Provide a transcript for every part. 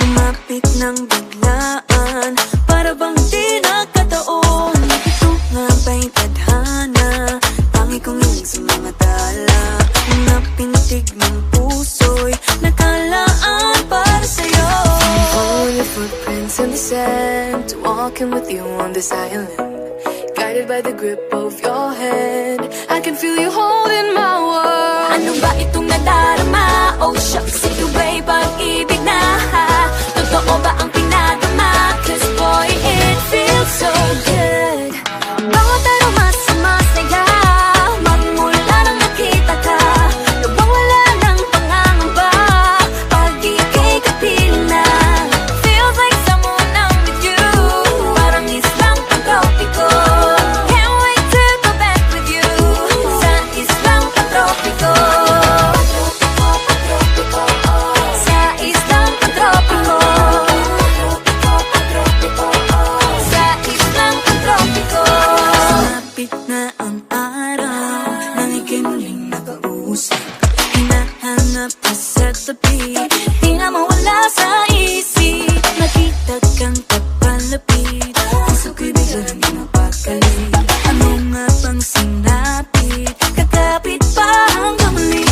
Lumapit ng biglaan, para bang di nakataon. Ito nga ba'y tadhana, tangi kong hiling sa mga tala. Mga pintig ng puso'y nakalaan para sa'yo. Following your footprints in the sand, walking with you on this island, guided by the grip of your hand. I can feel you holding my world. Ano ba itong nadarama? Oh shucks, ito ba'y pag-ibig na? Totoo ba ang pinadama? Cause boy, it feels so good. Bawat aroma sumasaya, magmula nang nakita ka. Nawawala ng pangangamba, pag ika'y kapiling na. Feels like someone I'm with you, parang islang pagkopiko. Can't wait to go back with you, sa islang pagkopiko. Sa islang pagkopiko. Sa islang pagkopiko. Sumapit na ang araw, nang ika'y muling nakausap. Hinahanap ka sa tabi, di na mawala sa isip. Nakita kang papalapit, puso ko'y biglang di mapakali. Ano nga bang sinapit, kakapit pa hanggang muli.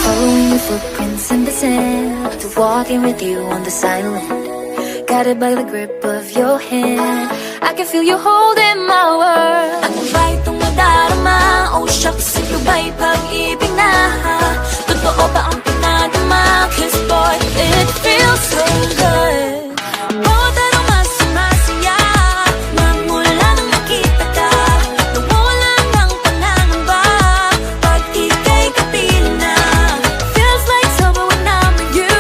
Following your footprints in the sand, walking with you on this island, guided by the grip of your hand. I can feel you holding my world. Ano ba itong nadarama? Oh shucks, ito ba'y pag-ibig na? Totoo ba ang pinadama? Cause boy, it feels so good. Bawat aroma sumasaya, magmula nang nakita ka. Nawawala ng pangangamba, pag ika'y kapiling na. Feels like summer when I'm with you,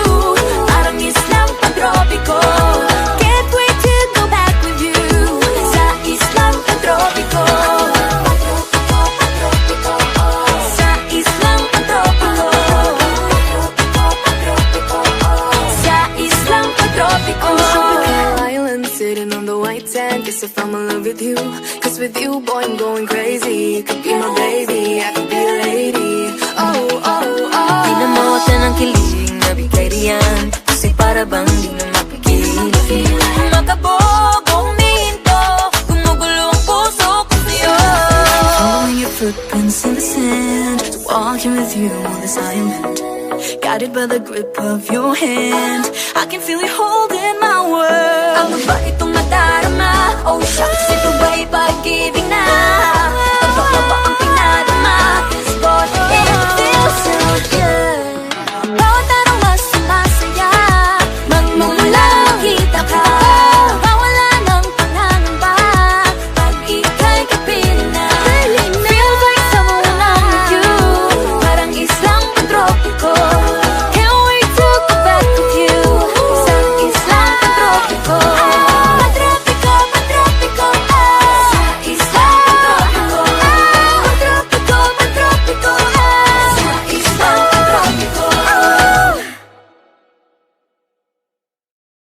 parang islang pagtropiko. Can't wait to go back with you, sa islang pagtropiko. Sa islang pagtropiko. Sa islang pagtropiko. Island sitting on the white sand, guess if I'm in love with you. Cause with you, boy, I'm going crazy. You could be my baby, I could be a lady. Oh, oh, oh. Di na mawata ng kilig na bigay riyan, kasi para bang di na mapigil. Makabog, huminto, gumugulo ang puso ko sa'yo. Following your footprints in the sand, walking with you on this island, guided by the grip of your hand. I can feel you